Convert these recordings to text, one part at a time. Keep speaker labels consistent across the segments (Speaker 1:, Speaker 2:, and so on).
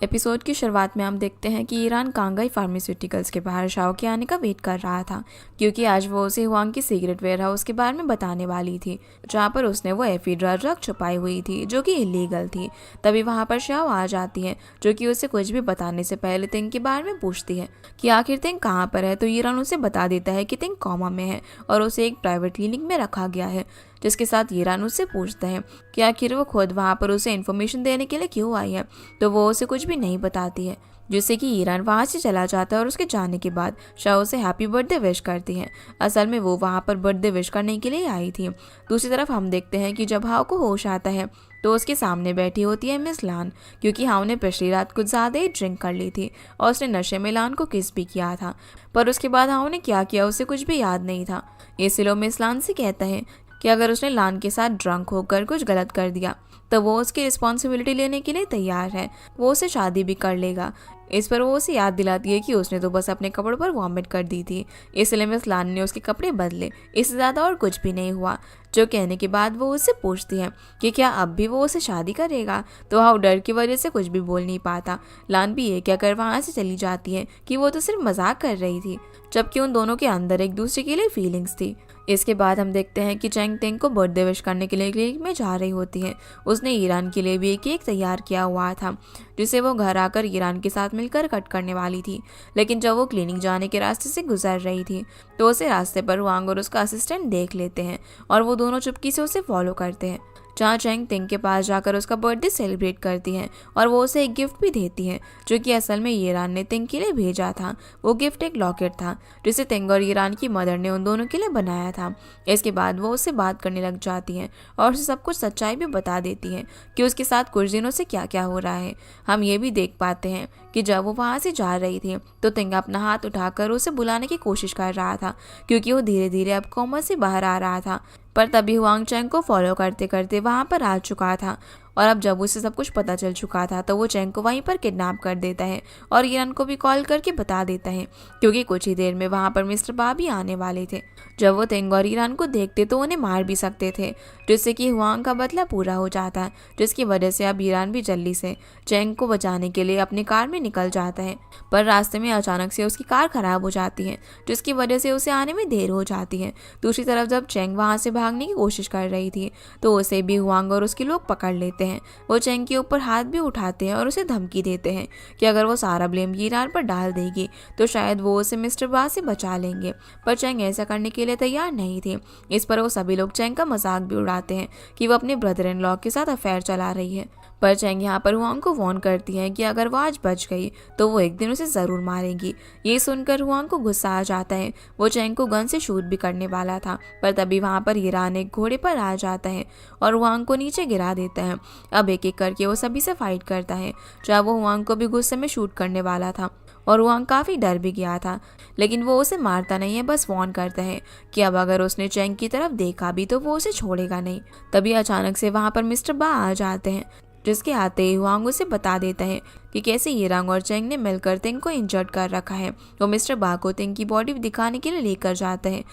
Speaker 1: Episode की शुरुआत में हम देखते हैं कि ईरान कांगाई फार्मास्यूटिकल्स के बाहर शाओ के आने का वेट कर रहा था, क्योंकि आज वो उसे हुआंग की सीक्रेट वेयरहाउस के बारे में बताने वाली थी, जहाँ पर उसने वो एफीड्रा ड्रग छुपाई हुई थी जो कि इलीगल थी। तभी वहाँ पर शाओ आ जाती है, जो कि उसे कुछ भी बताने से पहले तिंग के बारे में पूछती है कि आखिर तिंग कहाँ पर है। तो ईरान उसे बता देता है कि तिंग कोमा में है और उसे एक प्राइवेट क्लिनिक में रखा गया है, जिसके साथ ईरान उससे पूछता है कि आखिर वो खुद वहाँ पर उसे इन्फॉर्मेशन देने के लिए क्यों आई है। तो वो उसे कुछ भी नहीं बताती है, जिससे कि ईरान वहाँ से चला जाता है और उसके जाने के बाद शाओ उसे हैप्पी बर्थडे विश करती है। असल में वो वहाँ पर बर्थडे विश करने के लिए आई थी। दूसरी तरफ हम देखते हैं कि जब हाओ को होश आता है तो उसके सामने बैठी होती है मिस लान, क्योंकि हाओ ने पिछली रात कुछ ज़्यादा ही ड्रिंक कर ली थी और उसने नशे में लान को किस भी किया था। पर उसके बाद हाओ ने क्या किया उसे कुछ भी याद नहीं था। इसलिए मिस लान से कहता है कि अगर उसने लान के साथ ड्रंक होकर कुछ गलत कर दिया तो वो उसकी रिस्पॉन्सिबिलिटी लेने के लिए तैयार है, वो उसे शादी भी कर लेगा। इस पर वो उसे याद दिलाती है कि उसने तो बस अपने कपड़ों पर वॉमिट कर दी थी, इसलिए मिस लान ने उसके कपड़े बदले, इससे ज़्यादा और कुछ भी नहीं हुआ। जो कहने के बाद वो उससे पूछती है कि क्या अब भी वो उसे शादी करेगा। तो हाउ डर की वजह से कुछ भी बोल नहीं पाता। लान भी ये क्या कर वहाँ से चली जाती है कि वो तो सिर्फ मजाक कर रही थी, जबकि उन दोनों के अंदर एक दूसरे के लिए फीलिंग्स थी। इसके बाद हम देखते हैं कि चैंग तेंग को बर्थडे विश करने के लिए क्लिनिक में जा रही होती है। उसने ईरान के लिए भी एक केक तैयार किया हुआ था, जिसे वो घर आकर ईरान के साथ मिलकर कट करने वाली थी। लेकिन जब वो क्लिनिक जाने के रास्ते से गुजर रही थी तो उसे रास्ते पर वांग और उसका असिस्टेंट देख लेते हैं और वो दोनों चुपकी से उसे फॉलो करते हैं, जहाँ चैंग तिंग के पास जाकर उसका बर्थडे सेलिब्रेट करती हैं और वो उसे एक गिफ्ट भी देती हैं, जो कि असल में ईरान ने तिंग के लिए भेजा था। वो गिफ्ट एक लॉकेट था, जिसे तिंग और ईरान की मदर ने उन दोनों के लिए बनाया था। इसके बाद वो उससे बात करने लग जाती हैं और उसे सब कुछ सच्चाई भी बता देती हैं कि उसके साथ कुछ दिनों से क्या क्या हो रहा है। हम ये भी देख पाते हैं कि जब वो वहाँ से जा रही थी तो तिंग अपना हाथ उठाकर उसे बुलाने की कोशिश कर रहा था, क्योंकि वो धीरे धीरे अब कोमा से बाहर आ रहा था। पर तभी हुआंग चैंग को फॉलो करते करते वहाँ पर आ चुका था और अब जब उसे सब कुछ पता चल चुका था तो वो चैंग को वहीं पर किडनैप कर देता है और ईरान को भी कॉल करके बता देता है, क्योंकि कुछ ही देर में वहाँ पर मिस्टर बा भी आने वाले थे। जब वो तेंग और ईरान को देखते तो उन्हें मार भी सकते थे, जिससे कि हुआंग का बदला पूरा हो जाता, जिसकी वजह से अब ईरान भी जल्दी से चैंग को बचाने के लिए अपनी कार में निकल जाता है। पर रास्ते में अचानक से उसकी कार खराब हो जाती है, जिसकी वजह से उसे आने में देर हो जाती है। दूसरी तरफ जब चैंग वहाँ से भागने की कोशिश कर रही थी तो उसे भी हुआंग और उसके लोग पकड़ लेते हैं। वो चैंग के ऊपर हाथ भी उठाते हैं और उसे धमकी देते हैं कि अगर वो सारा ब्लेम ईरान पर डाल देगी तो शायद वो उसे मिस्टर बा से बचा लेंगे। पर चैंग ऐसा करने के लिए तैयार नहीं थे। इस पर वो सभी लोग चैंग का मजाक भी उड़ाते हैं कि वो अपने ब्रदर इन लॉ के साथ अफेयर चला रही है। पर चैंग यहाँ पर हुआंग को वार्न करती है कि अगर वो आज बच गई तो वो एक दिन उसे ज़रूर मारेंगी। ये सुनकर हुआंग को गुस्सा आ जाता है। वो चैंग को गन से शूट भी करने वाला था, पर तभी वहाँ पर ईरान एक घोड़े पर आ जाता है और हुआंग को नीचे गिरा देता है। अब एक एक करके वो सभी से फाइट करता है, जहाँ वो हुआंग को भी गुस्से में शूट करने वाला था और हुआंग काफ़ी डर भी गया था। लेकिन वो उसे मारता नहीं है, बस वार्न करता है कि अब अगर उसने चैंग की तरफ देखा भी तो वो उसे छोड़ेगा नहीं। तभी अचानक से वहाँ पर मिस्टर बा आ जाते हैं, जिसके आते ही हुआंग उसे बता देता है कि कैसे ईरान और चैंग ने मिलकर तिंग को इंजर्ड कर रखा है। वो मिस्टर बा को तिंग की बॉडी दिखाने के लिए लेकर जाता है,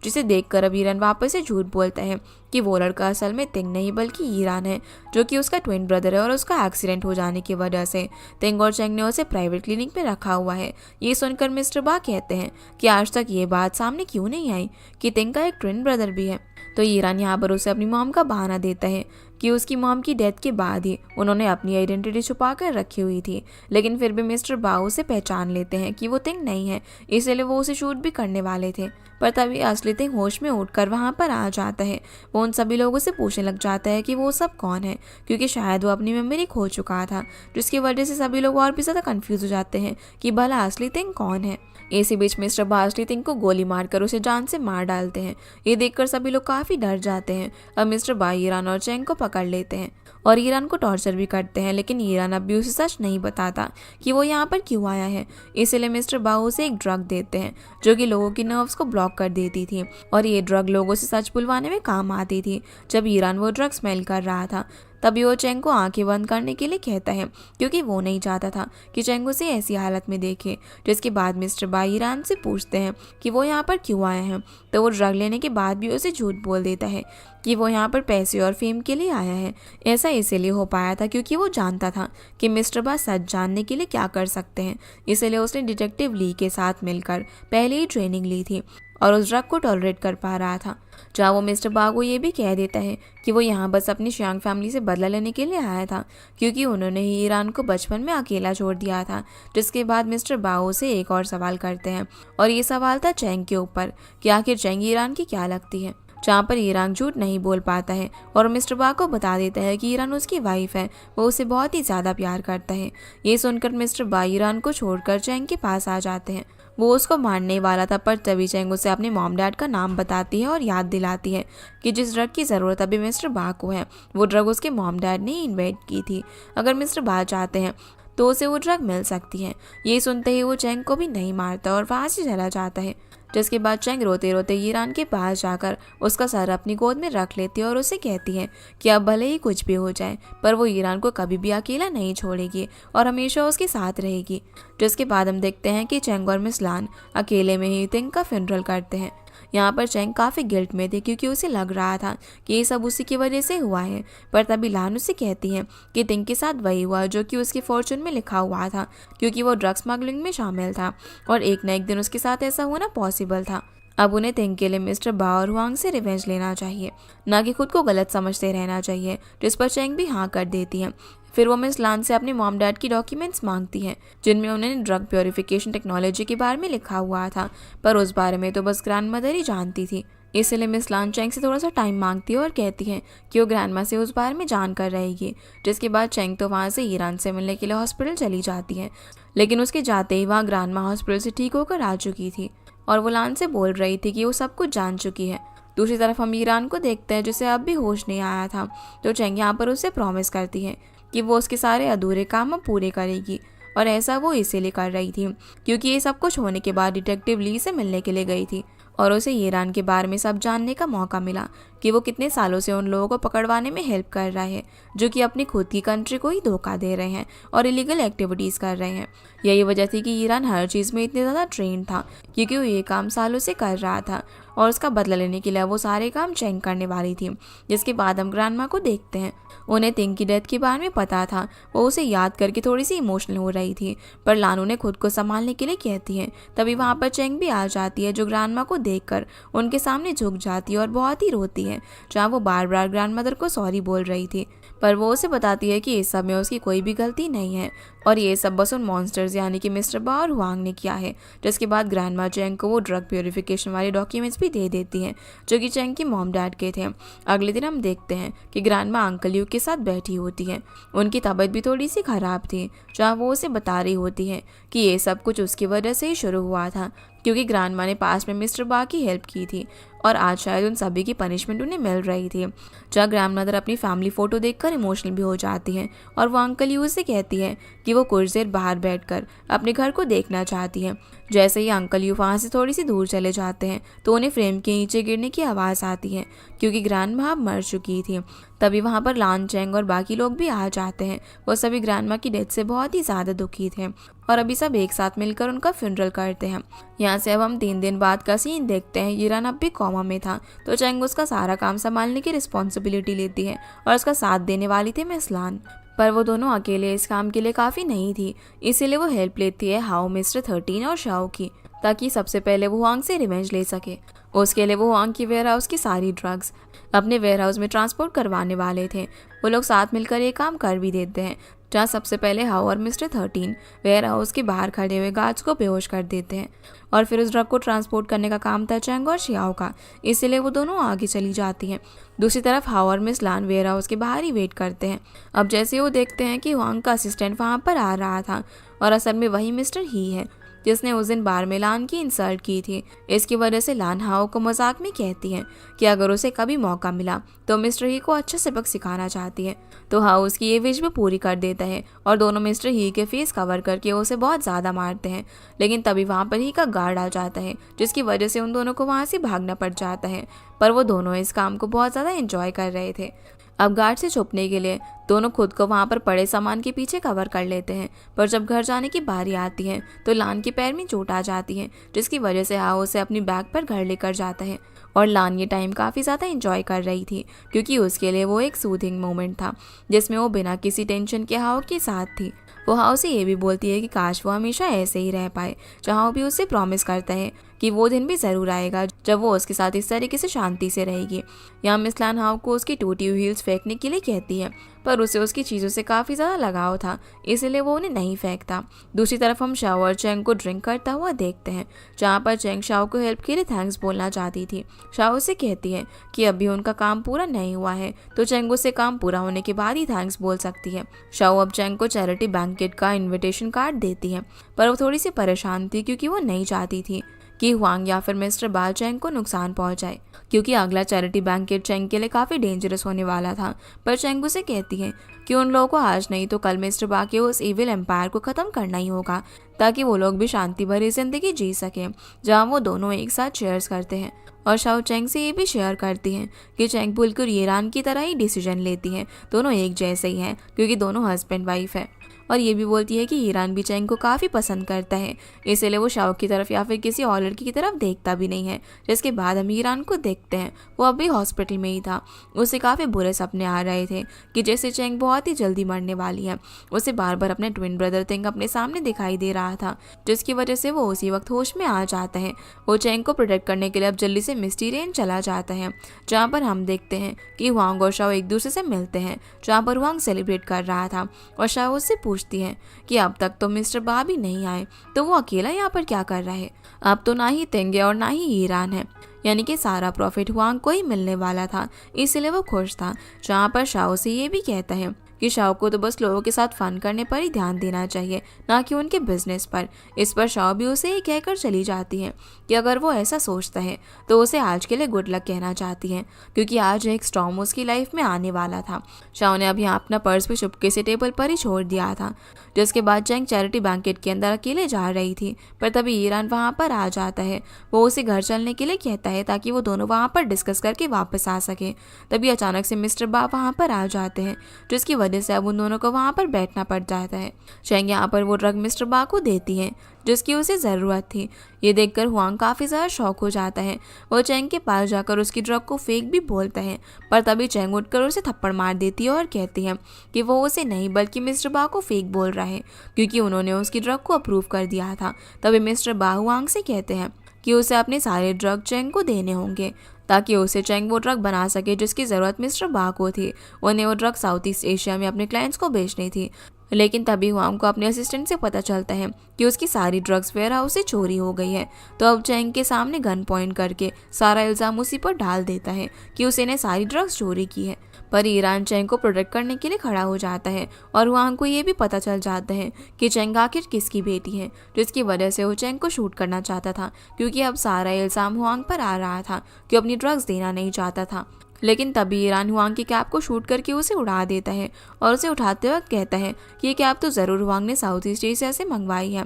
Speaker 1: जिसे देखकर अब ईरान वापस से झूठ बोलता है कि वो लड़का असल में तिंग नहीं बल्कि ईरान है, जो कि उसका ट्विन ब्रदर है और उसका एक्सीडेंट हो जाने की वजह से तिंग और चैंग ने उसे प्राइवेट क्लिनिक में रखा हुआ है। ये सुनकर मिस्टर बा कहते हैं कि आज तक ये बात सामने क्यों नहीं आई कि तिंग का एक ट्विन ब्रदर भी है। तो ईरान यहाँ पर उसे अपनी मॉम का बहाना देता है कि उसकी मॉम की डेथ के बाद ही उन्होंने अपनी आइडेंटिटी छुपा कर रखी हुई थी। लेकिन फिर भी मिस्टर बाउ उसे पहचान लेते हैं कि वो तिंग नहीं है, इसलिए वो उसे शूट भी करने वाले थे। पर तभी असली तिंग होश में उठकर वहाँ पर आ जाता है। वो उन सभी लोगों से पूछने लग जाता है कि वो सब कौन है, क्योंकि शायद वो अपनी मेमोरी खो चुका था, जिसकी वजह से सभी लोग और भी ज़्यादा कंफ्यूज हो जाते हैं कि भला असली तिंग कौन है। इसी बीच मिस्टर बा असली तिंग को गोली मारकर उसे जान से मार डालते हैं। ये देखकर सभी लोग काफ़ी डर जाते हैं। अब मिस्टर बा ईरान और चैंग को पकड़ लेते हैं और ईरान को टॉर्चर भी करते हैं, लेकिन ईरान अब भी उसे सच नहीं बताता कि वो यहाँ पर क्यों आया है। इसलिए मिस्टर बाऊ उसे एक ड्रग देते हैं जो कि लोगों की नर्व्स को ब्लॉक कर देती थी और ये ड्रग लोगों से सच बुलवाने में काम आती थी। जब ईरान वो ड्रग स्मेल कर रहा था तभी वो चेंग को आंखें बंद करने के लिए कहता है, क्योंकि वो नहीं चाहता था कि चेंग उसे ऐसी हालत में देखे। जिसके बाद मिस्टर बा ईरान से पूछते हैं कि वो यहाँ पर क्यों आए हैं, तो वो ड्रग लेने के बाद भी उसे झूठ बोल देता है कि वो यहाँ पर पैसे और फेम के लिए आया है। ऐसा इसीलिए हो पाया था क्योंकि वो जानता था कि मिस्टर बा सच जानने के लिए क्या कर सकते हैं। इसलिए उसने डिटेक्टिव ली के साथ मिलकर पहले ही ट्रेनिंग ली थी और उस ड्रग को टॉलरेट कर पा रहा था। जहाँ वो मिस्टर बा को ये भी कह देता है कि वो यहाँ बस अपनी शियांग फैमिली से बदला लेने के लिए आया था, क्योंकि उन्होंने ही ईरान को बचपन में अकेला छोड़ दिया था। जिसके बाद मिस्टर बाओ से एक और सवाल करते हैं, और ये सवाल था चेंग के ऊपर कि आखिर चेंग ईरान की क्या लगती है। जहाँ पर ईरान झूठ नहीं बोल पाता है और मिस्टर बा को बता देता है कि ईरान उसकी वाइफ है, वो उसे बहुत ही ज़्यादा प्यार करता है। ये सुनकर मिस्टर बा ईरान को छोड़कर चेंग के पास आ जाते हैं। वो उसको मारने वाला था, पर तभी चेंग उसे अपने मॉम डैड का नाम बताती है और याद दिलाती है कि जिस ड्रग की ज़रूरत अभी मिस्टर बा को है, वो ड्रग उसके मॉम डैड ने इन्वेंट की थी। अगर मिस्टर बा चाहते हैं तो उसे वो ड्रग मिल सकती है। ये सुनते ही वो चेंग को भी नहीं मारता और वहाँ से चला जाता है। जिसके बाद चेंग रोते रोते ईरान के पास जाकर उसका सर अपनी गोद में रख लेती है और उसे कहती है कि अब भले ही कुछ भी हो जाए, पर वो ईरान को कभी भी अकेला नहीं छोड़ेगी और हमेशा उसके साथ रहेगी। जिसके बाद हम देखते हैं कि चेंग और मिस लान अकेले में ही तिंग का फ्यूनरल करते हैं। यहाँ पर चेंग काफ़ी गिल्ट में थे क्योंकि उसे लग रहा था कि ये सब उसी की वजह से हुआ है। पर तभी लान उसे कहती है कि तिंग के साथ वही हुआ जो कि उसकी फॉर्चून में लिखा हुआ था, क्योंकि वो ड्रग स्मगलिंग में शामिल था और एक न एक दिन उसके साथ ऐसा होना पॉसिबल था। अब उन्हें तिंग के लिए मिस्टर बा और हुआंग से रिवेंज लेना चाहिए, ना कि खुद को गलत समझते रहना चाहिए। जिस पर चेंग भी हाँ कर देती है। फिर वो मिस लान से अपने मॉम डैड की डॉक्यूमेंट्स मांगती हैं, जिनमें उन्होंने ड्रग प्योरिफिकेशन टेक्नोलॉजी के बारे में लिखा हुआ था, पर उस बारे में तो बस ग्रैंड मदर ही जानती थी। इसलिए मिस लान चेंग से थोड़ा सा टाइम मांगती है और कहती है कि वो ग्रैंड माँ से उस बारे में जान कर रहेगी। जिसके बाद चेंग तो वहाँ से ईरान से मिलने के लिए हॉस्पिटल चली जाती है, लेकिन उसके जाते ही वहाँ ग्रैंड माँ हॉस्पिटल से ठीक होकर आ चुकी थी और वो लान से बोल रही थी कि वो सब कुछ जान चुकी है। दूसरी तरफ हम ईरान को देखते हैं जिसे अब भी होश नहीं आया था। तो चेंग यहाँ पर उसे प्रॉमिस करती है कि वो उसके सारे अधूरे काम अब पूरे करेगी, और ऐसा वो इसीलिए कर रही थी क्योंकि ये सब कुछ होने के बाद डिटेक्टिव ली से मिलने के लिए गई थी और उसे ईरान के बारे में सब जानने का मौका मिला कि वो कितने सालों से उन लोगों को पकड़वाने में हेल्प कर रहा है जो कि अपनी खुद की कंट्री को ही धोखा दे रहे हैं और इलीगल एक्टिविटीज़ कर रहे हैं। यही वजह थी कि ईरान हर चीज़ में इतने ज़्यादा ट्रेंड था क्योंकि वो ये काम सालों से कर रहा था और उसका बदला लेने के लिए वो सारे काम चेंग करने वाली थी। जिसके बाद हम ग्रैंड माँ को देखते हैं। उन्हें तिंग की डेथ के बारे में पता था, वो उसे याद करके थोड़ी सी इमोशनल हो रही थी, पर लानू ने खुद को संभालने के लिए कहती है। तभी वहाँ पर चेंग भी आ जाती है जो ग्रैंड माँ को देखकर उनके सामने झुक जाती है और बहुत ही रोती है, जहाँ वो बार बार ग्रैंड मदर को सॉरी बोल रही थी, पर वो उसे बताती है कि इस सब में उसकी कोई भी गलती नहीं है और ये सब बस उन मॉन्स्टर्स यानी कि मिस्टर बा और हुआंग ने किया है। जिसके बाद ग्रैंड माँ चेंग को वो ड्रग प्योरिफिकेशन वाले डॉक्यूमेंट्स भी दे देती हैं जो कि चेंग की मॉम डैड के थे। अगले दिन हम देखते हैं कि ग्रैंड माँ अंकल यू के साथ बैठी होती है। उनकी तबीयत भी थोड़ी सी खराब थी, जहाँ वो उसे बता रही होती है कि ये सब कुछ उसकी वजह से ही शुरू हुआ था क्योंकि ग्रैंड माँ ने पास में मिस्टर बा की हेल्प की थी और आज शायद उन सभी की पनिशमेंट उन्हें मिल रही थी। जहाँ ग्रैंड मदर अपनी फैमिली फ़ोटो देखकर इमोशनल भी हो जाती है और वो अंकल यू से कहती है कि वो कुछ देर बाहर बैठकर अपने घर को देखना चाहती है। जैसे ही अंकल यू वहाँ से थोड़ी सी दूर चले जाते हैं तो उन्हें फ्रेम के नीचे गिरने की आवाज़ आती है क्योंकि ग्रैंड माँ मर चुकी थी। तभी वहाँ पर लान चेंग और बाकी लोग भी आ जाते हैं। वो सभी ग्रैंड माँ की डेथ से बहुत ही ज़्यादा दुखी थे और अभी सब एक साथ मिलकर उनका फ्यूनरल करते हैं। यहाँ से अब हम 3 दिन बाद का सीन देखते हैं। ईरान अब भी कोमा में था तो चेंग उसका सारा काम संभालने की रिस्पॉन्सिबिलिटी लेती है और उसका साथ देने वाली थी मिस लान, पर वो दोनों अकेले इस काम के लिए काफ़ी नहीं थी, इसीलिए वो हेल्प लेती है हाओ, मिस्टर 13 और शाओ की, ताकि सबसे पहले वो हुआंग से रिवेंज ले सके। उसके लिए वो हुआंग की वेयर हाउस की सारी ड्रग्स अपने वेयर हाउस में ट्रांसपोर्ट करवाने वाले थे। वो लोग साथ मिलकर ये काम कर भी देते हैं, जहाँ सबसे पहले हाओ और मिस्टर 13 वेयर हाउस के बाहर खड़े हुए गार्ड्स को बेहोश कर देते हैं और फिर उस ड्रग को ट्रांसपोर्ट करने का काम था चेंग और शियाओ का, इसलिए वो दोनों आगे चली जाती हैं। दूसरी तरफ हाओ और मिस लान वेयर हाउस के बाहर ही वेट करते हैं। अब जैसे वो देखते हैं कि हुआंग का असिस्टेंट वहाँ पर आ रहा था और असल में वही मिस्टर ही है जिसने उस दिन बार में लान की इंसल्ट की थी। इसकी वजह से लान हाओ को मजाक में कहती है कि अगर उसे कभी मौका मिला तो मिस्टर ही को अच्छा सबक सिखाना चाहती है। तो हाओ उसकी ये विश भी पूरी कर देता है और दोनों मिस्टर ही के फेस कवर करके उसे बहुत ज़्यादा मारते हैं। लेकिन तभी वहाँ पर ही का गार्ड आ जाता है जिसकी वजह से उन दोनों को वहाँ से भागना पड़ जाता है, पर वो दोनों इस काम को बहुत ज़्यादा एंजॉय कर रहे थे। अब गार्ड से छुपने के लिए दोनों खुद को वहाँ पर पड़े सामान के पीछे कवर कर लेते हैं। पर जब घर जाने की बारी आती है तो लान के पैर में चोट आ जाती है, जिसकी वजह से हाओ उसे अपनी बैग पर घर लेकर जाता है। और लान ये टाइम काफ़ी ज़्यादा एंजॉय कर रही थी, क्योंकि उसके लिए वो एक सूदिंग मोमेंट था जिसमें वो बिना किसी टेंशन के हाओ के साथ थी। वो हाओ से ये भी बोलती है कि काश वो हमेशा ऐसे ही रह पाए, जहाँ वो भी उससे प्रॉमिस करता है कि वो दिन भी ज़रूर आएगा जब वो उसके साथ इस तरीके से शांति से रहेगी। यहाँ मिस लान हाओ को उसकी टूटी हुई हील्स फेंकने के लिए कहती है, पर उसे उसकी चीज़ों से काफ़ी ज़्यादा लगाव था, इसलिए वो उन्हें नहीं फेंकता। दूसरी तरफ हम शाओ और चेंग को ड्रिंक करता हुआ देखते हैं, जहाँ पर चेंग शाओ को हेल्प के लिए थैंक्स बोलना चाहती थी। शाओ से कहती है कि अभी उनका काम पूरा नहीं हुआ है, तो चेंग उसे काम पूरा होने के बाद ही थैंक्स बोल सकती है। शाओ अब चेंग को चैरिटी बैंकेट का इन्विटेशन कार्ड देती है, पर वो थोड़ी सी परेशान थी, क्योंकि वो नहीं चाहती थी कि हुआंग या फिर मिस्टर बा चेंग को नुकसान पहुंचाए, क्योंकि अगला चैरिटी बैंकेट चेंग के लिए काफ़ी डेंजरस होने वाला था। पर चेंग उसे कहती है कि उन लोगों को आज नहीं तो कल मिस्टर बा के उस इविल एम्पायर को ख़त्म करना ही होगा, ताकि वो लोग भी शांति भरी जिंदगी जी सकें, जहाँ वो दोनों एक साथ शेयर्स करते हैं। और शाओ चेंग से ये भी शेयर करती हैं कि चेंग बिल्कुल ईरान की तरह ही डिसीजन लेती हैं, दोनों एक जैसे ही हैं, क्योंकि दोनों हस्बैंड वाइफ है। और ये भी बोलती है कि ईरान भी चेंग को काफ़ी पसंद करता है, इसलिए वो शाओ की तरफ या फिर किसी और लड़की की तरफ देखता भी नहीं है। जिसके बाद हम ईरान को देखते हैं, वो अभी हॉस्पिटल में ही था। उसे काफ़ी बुरे सपने आ रहे थे कि जैसे चेंग बहुत ही जल्दी मरने वाली है। उसे बार बार अपने ट्विन ब्रदर थिंग अपने सामने दिखाई दे रहा था, जिसकी वजह से वो उसी वक्त होश में आ जाता है। वो चेंग को प्रोटेक्ट करने के लिए अब जल्दी से मिस्टी रेंज चला जाता है, जहाँ पर हम देखते हैं कि हुआंग और शाओ एक दूसरे से मिलते हैं, जहाँ पर हुआंग सेलिब्रेट कर रहा था। और शाओ उससे पूछती है कि अब तक तो मिस्टर बा भी नहीं आए, तो वो अकेला यहाँ पर क्या कर रहा है। अब तो ना ही तेंगे और ना ही ईरान है, यानी कि सारा प्रॉफिट हुआंग को ही मिलने वाला था, इसलिए वो खुश था। जहाँ पर शाओ से ये भी कहता है कि शाओ को तो बस लोगों के साथ फन करने पर ही ध्यान देना चाहिए, ना कि उनके बिजनेस पर। इस पर शाओ भी उसे ये कहकर चली जाती है कि अगर वो ऐसा सोचता है तो उसे आज के लिए गुड लक कहना चाहती है, क्योंकि आज एक स्टॉर्म उसकी लाइफ में आने वाला था। शाओ ने अब यहाँ अपना पर्स भी चुपके से टेबल पर ही छोड़ दिया था। जिसके बाद चेंग चैरिटी बैंकेट के अंदर अकेले जा रही थी, पर तभी ईरान वहाँ पर आ जाता है। वो उसे घर चलने के लिए कहता है ताकि वो दोनों वहाँ पर डिस्कस करके वापस आ सके। तभी अचानक से मिस्टर बा वहाँ पर आ जाते हैं, जिसकी वजह से अब उन दोनों को वहाँ पर बैठना पड़ जाता है। चेंग यहाँ पर वो ड्रग मिस्टर बा को देती है जिसकी उसे ज़रूरत थी। ये देखकर हुआंग काफ़ी ज़्यादा शॉक हो जाता है। वो चेंग के पास जाकर उसकी ड्रग को फेंक भी बोलता है, पर तभी चेंग उठकर उसे थप्पड़ मार देती है और कहती है कि वो उसे नहीं बल्कि मिस्टर बा को फेक बोल रहा है, क्योंकि उन्होंने उसकी ड्रग को अप्रूव कर दिया था। तभी मिस्टर बा हुआंग से कहते हैं कि उसे अपने सारे ड्रग चेंग को देने होंगे, ताकि उसे चेंग वो ड्रग बना सके जिसकी ज़रूरत मिस्टर बा को थी। उन्हें वो ड्रग साउथ ईस्ट एशिया में अपने क्लाइंट्स को बेचनी थी। लेकिन तभी हुआंग को अपने असिस्टेंट से पता चलता है कि उसकी सारी ड्रग्स वेयर हाउस से चोरी हो गई है। तो अब चेंग के सामने गन पॉइंट करके सारा इल्ज़ाम उसी पर डाल देता है कि उसे ने सारी ड्रग्स चोरी की है। पर ईरान चेंग को प्रोटेक्ट करने के लिए खड़ा हो जाता है और हुआंग को ये भी पता चल जाता है कि चेंग आखिर किसकी बेटी है, जिसकी वजह से वो चेंग को शूट करना चाहता था, क्योंकि अब सारा इल्ज़ाम हुआंग पर आ रहा था कि अपनी ड्रग्स देना नहीं चाहता था। लेकिन तभी ईरान हुआंग की कैप को शूट करके उसे उड़ा देता है और उसे उठाते वक्त कहता है कि ये कैप तो ज़रूर हुआंग ने साउथ ईस्ट एशिया से मंगवाई है।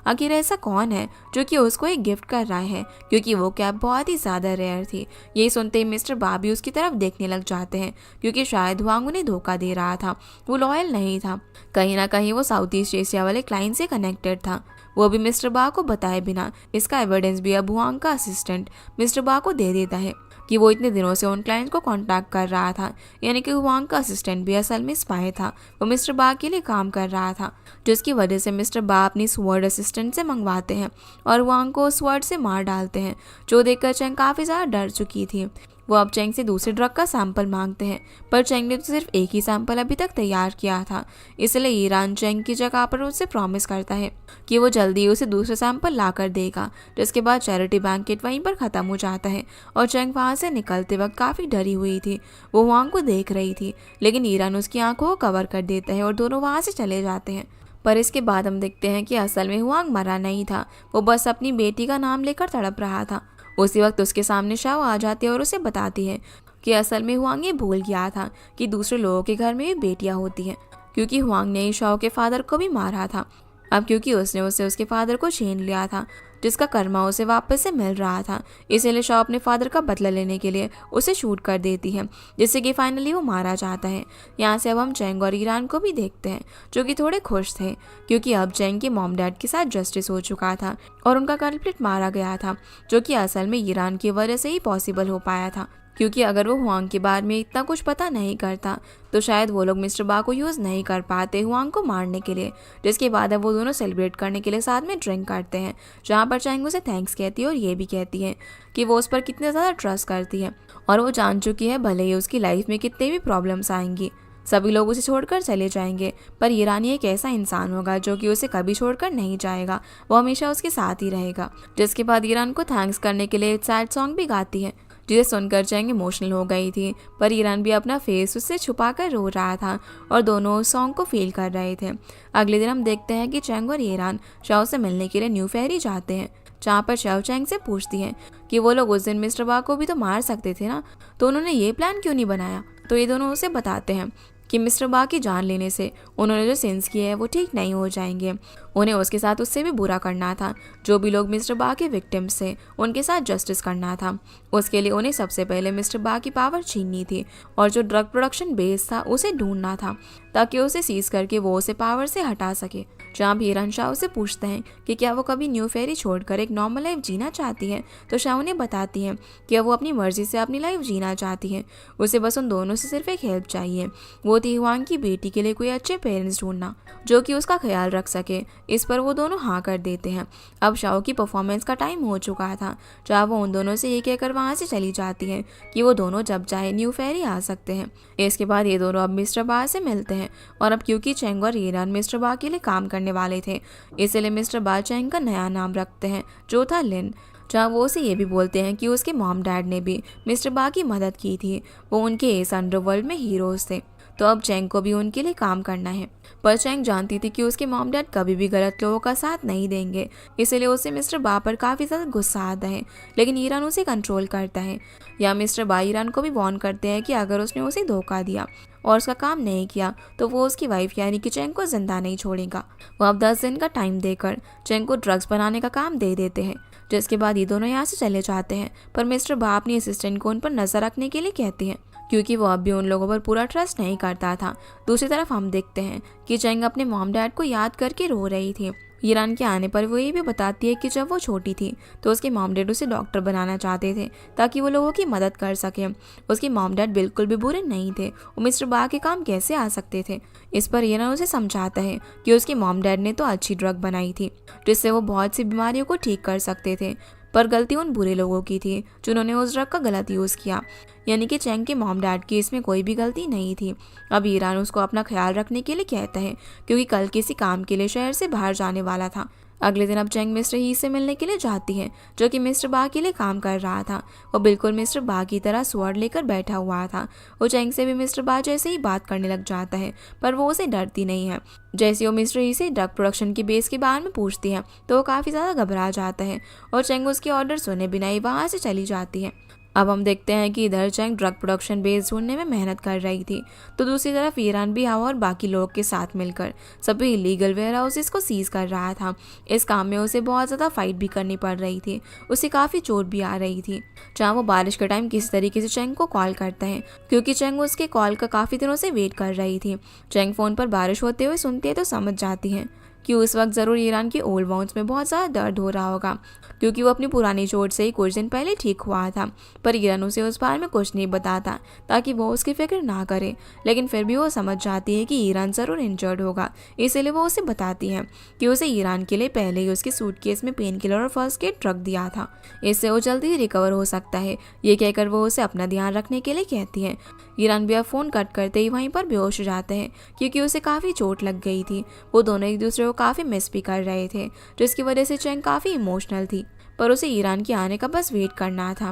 Speaker 1: आखिर ऐसा कौन है जो कि उसको एक गिफ्ट कर रहा है, क्योंकि वो कैप बहुत ही ज़्यादा रेयर थी। यही सुनते ही मिस्टर बा भी उसकी तरफ देखने लग जाते हैं, क्योंकि शायद हुआंग उन्हें धोखा दे रहा था। वो लॉयल नहीं था, कहीं ना कहीं वो साउथ ईस्ट एशिया वाले क्लाइंट से कनेक्टेड था, वो भी मिस्टर बा को बताए बिना। इसका एविडेंस भी अब हुआंग का असिस्टेंट मिस्टर बा को दे देता है कि वो इतने दिनों से उन क्लाइंट्स को कांटेक्ट कर रहा था, यानी कि हुआंग का असिस्टेंट भी असल में स्पाई था। वो मिस्टर बा के लिए काम कर रहा था, जिसकी वजह से मिस्टर बा अपनी स्वर्ड असिस्टेंट से मंगवाते हैं और हुआंग को स्वर्ड से मार डालते हैं, जो देखकर चेंग काफ़ी ज़्यादा डर चुकी थी। वो अब चेंग से दूसरे ड्रग का सैंपल मांगते हैं, पर चेंग ने तो सिर्फ एक ही सैंपल अभी तक तैयार किया था। इसलिए ईरान चेंग की जगह पर उससे प्रॉमिस करता है कि वो जल्दी उसे दूसरा सैंपल ला कर देगा। जिसके बाद चैरिटी बैंकेट वहीं पर ख़त्म हो जाता है और चेंग वहाँ से निकलते वक्त काफ़ी डरी हुई थी। वो हुआंग को देख रही थी, लेकिन ईरान उसकी आंखों को कवर कर देता है और दोनों वहाँ से चले जाते हैं। पर इसके बाद हम देखते हैं कि असल में हुआंग मरा नहीं था, वो बस अपनी बेटी का नाम लेकर तड़प रहा था। उसी वक्त उसके सामने शाओ आ जाती है और उसे बताती है कि असल में हुआंग ये भूल गया था कि दूसरे लोगों के घर में भी बेटियां होती हैं, क्योंकि हुआंग ने ही शाओ के फादर को भी मारा था। अब क्योंकि उसने उससे उसके फादर को छीन लिया था, जिसका कर्मा उसे वापस से मिल रहा था। इसीलिए शाओ अपने फादर का बदला लेने के लिए उसे शूट कर देती है, जिससे कि फाइनली वो मारा जाता है। यहाँ से अब हम चैंग और ईरान को भी देखते हैं, जो कि थोड़े खुश थे क्योंकि अब चैंग के मॉम डैड के साथ जस्टिस हो चुका था और उनका कल्प्रिट मारा गया था, जो कि असल में ईरान की वजह से ही पॉसिबल हो पाया था। क्योंकि अगर वो हुआंग के बारे में इतना कुछ पता नहीं करता तो शायद वो लोग मिस्टर बा को यूज़ नहीं कर पाते हुआंग को मारने के लिए। जिसके बाद अब वो दोनों सेलिब्रेट करने के लिए साथ में ड्रिंक करते हैं, जहाँ पर चैंग उसे थैंक्स कहती है और ये भी कहती है कि वो उस पर कितने ज़्यादा ट्रस्ट करती है और वो जान चुकी है भले ही उसकी लाइफ में कितने भी प्रॉब्लम्स आएंगी, सभी लोग उसे छोड़कर चले जाएंगे, पर ईरानी एक ऐसा इंसान होगा जो कि उसे कभी छोड़कर नहीं जाएगा, वो हमेशा उसके साथ ही रहेगा। जिसके बाद ईरान को थैंक्स करने के लिए एक सैड सॉन्ग भी गाती है, जिसे सुनकर चैंग इमोशनल हो गई थी, पर ईरान भी अपना फेस उससे छुपाकर रो रहा था और दोनों उस सॉन्ग को फील कर रहे थे। अगले दिन हम देखते हैं कि चैंग और ईरान शाओ से मिलने के लिए न्यू फेरी जाते हैं, जहाँ पर शाओ चैंग से पूछती है कि वो लोग उस दिन मिस्टर बा को भी तो मार सकते थे ना, तो उन्होंने ये प्लान क्यों नहीं बनाया। तो ये दोनों उसे बताते हैं कि मिस्टर बा की जान लेने से उन्होंने जो सिंस किए हैं वो ठीक नहीं हो जाएंगे, उन्हें उसके साथ उससे भी बुरा करना था। जो भी लोग मिस्टर बा के विक्टिम्स थे उनके साथ जस्टिस करना था। उसके लिए उन्हें सबसे पहले मिस्टर बा की पावर छीननी थी और जो ड्रग प्रोडक्शन बेस था उसे ढूंढना था, ताकि उसे सीज करके वो उसे पावर से हटा सके। जहाँ भी ईरान शाओ से पूछते हैं कि क्या वो कभी न्यू फेरी छोड़कर एक नॉर्मल लाइफ जीना चाहती है, तो शाओ उन्हें बताती है कि वो अपनी मर्जी से अपनी लाइफ जीना चाहती है, उसे बस उन दोनों से सिर्फ एक हेल्प चाहिए, वो थी हुआंग की बेटी के लिए कोई अच्छे पेरेंट्स ढूंढना जो कि उसका ख्याल रख सके। इस पर वो दोनों हाँ कर देते हैं। अब शाओ की परफॉर्मेंस का टाइम हो चुका था, जहाँ वो उन दोनों से ये कहकर वहाँ से चली जाती है कि वो दोनों जब चाहे न्यू फेरी आ सकते हैं। इसके बाद ये दोनों अब मिस्टर बा से मिलते हैं और अब क्योंकि चैंग और ईरान मिस्टर बा के लिए काम करने वाले थे, इसलिए मिस्टर बा चैंग का नया नाम रखते हैं जो था लिन, जहाँ वो उसे ये भी बोलते हैं कि उसके मॉम डैड ने भी मिस्टर बा की मदद की थी, वो उनके इस अंडरवर्ल्ड में हीरोज थे, तो अब चैंग को भी उनके लिए काम करना है। पर चैंग जानती थी कि उसके मॉम डैड कभी भी गलत लोगों का साथ नहीं देंगे, इसलिए उसे मिस्टर बा पर काफ़ी ज़्यादा गुस्सा आता है, लेकिन ईरान उसे कंट्रोल करता है। या मिस्टर बा ईरान को भी वार्न करते हैं कि अगर उसने उसे धोखा दिया और उसका काम नहीं किया तो वो उसकी वाइफ यानी कि चैंग को जिंदा नहीं छोड़ेगा। वो अब 10 दिन का टाइम देकर चैंग को ड्रग्स बनाने का काम दे देते हैं, जिसके बाद ये दोनों यहाँ से चले जाते हैं। पर मिस्टर बा अपनी असिस्टेंट को उन पर नजर रखने के लिए कहती हैं, क्योंकि वो अब भी उन लोगों पर पूरा ट्रस्ट नहीं करता था। दूसरी तरफ हम देखते हैं कि चैंग अपने मॉम डैड को याद करके रो रही थी। ईरान के आने पर वो ये भी बताती है कि जब वो छोटी थी तो उसके मॉम डैड उसे डॉक्टर बनाना चाहते थे ताकि वो लोगों की मदद कर सके। उसके मॉम डैड बिल्कुल भी बुरे नहीं थे, वो मिस्टर बा के काम कैसे आ सकते थे। इस पर ईरान उसे समझाता है कि उसके मॉम डैड ने तो अच्छी ड्रग बनाई थी जिससे वो बहुत सी बीमारियों को ठीक कर सकते थे, पर गलती उन बुरे लोगों की थी जिन्होंने उस ड्रग का गलत यूज़ किया, यानी कि चैंग के मॉम डैड की इसमें कोई भी गलती नहीं थी। अब ईरान उसको अपना ख्याल रखने के लिए कहता है क्योंकि कल किसी काम के लिए शहर से बाहर जाने वाला था। अगले दिन अब चैंग मिस्टर ही से मिलने के लिए जाती है, जो कि मिस्टर बा के लिए काम कर रहा था। वो बिल्कुल मिस्टर बा की तरह स्वॉर्ड लेकर बैठा हुआ था। वो चैंग से भी मिस्टर बा जैसे ही बात करने लग जाता है, पर वो उसे डरती नहीं है। जैसे वो मिस्टर ही से ड्रग प्रोडक्शन की बेस के बारे में पूछती है तो वो काफ़ी ज़्यादा घबरा जाता है और चैंग उसके ऑर्डर सुने बिना ही वहाँ से चली जाती है। अब हम देखते हैं कि इधर चैंग ड्रग प्रोडक्शन बेस ढूंढने में मेहनत कर रही थी, तो दूसरी तरफ ईरान भी हवा और बाकी लोगों के साथ मिलकर सभी इलीगल वेयर हाउसेस को सीज कर रहा था। इस काम में उसे बहुत ज़्यादा फाइट भी करनी पड़ रही थी, उसे काफ़ी चोट भी आ रही थी। जहाँ वो बारिश के टाइम किसी तरीके से चैंग को कॉल करता है, क्योंकि चैंग उसके कॉल का काफ़ी दिनों से वेट कर रही थी। चैंग फ़ोन पर बारिश होते हुए सुनती है तो समझ जाती है कि उस वक्त ज़रूर ईरान के ओल्ड वाउंड्स में बहुत ज़्यादा दर्द हो रहा होगा, क्योंकि वो अपनी पुरानी चोट से ही कुछ दिन पहले ठीक हुआ था। पर ईरान उसे उस बारे में कुछ नहीं बताता ताकि वो उसकी फिक्र ना करे, लेकिन फिर भी वो समझ जाती है कि ईरान ज़रूर इंजर्ड होगा, इसलिए वो उसे बताती है कि उसे ईरान के लिए पहले ही उसके सूटकेस में पेन किलर और फर्स्ट एड रख दिया था, इससे वो जल्दी ही रिकवर हो सकता है। ये कहकर वो उसे अपना ध्यान रखने के लिए कहती है। ईरान भी अब फ़ोन कट करते ही वहीं पर बेहोश हो जाते हैं, क्योंकि उसे काफ़ी चोट लग गई थी। वो दोनों एक दूसरे को काफ़ी मिस भी कर रहे थे, जिसकी वजह से चैंग काफ़ी इमोशनल थी, पर उसे ईरान के आने का बस वेट करना था।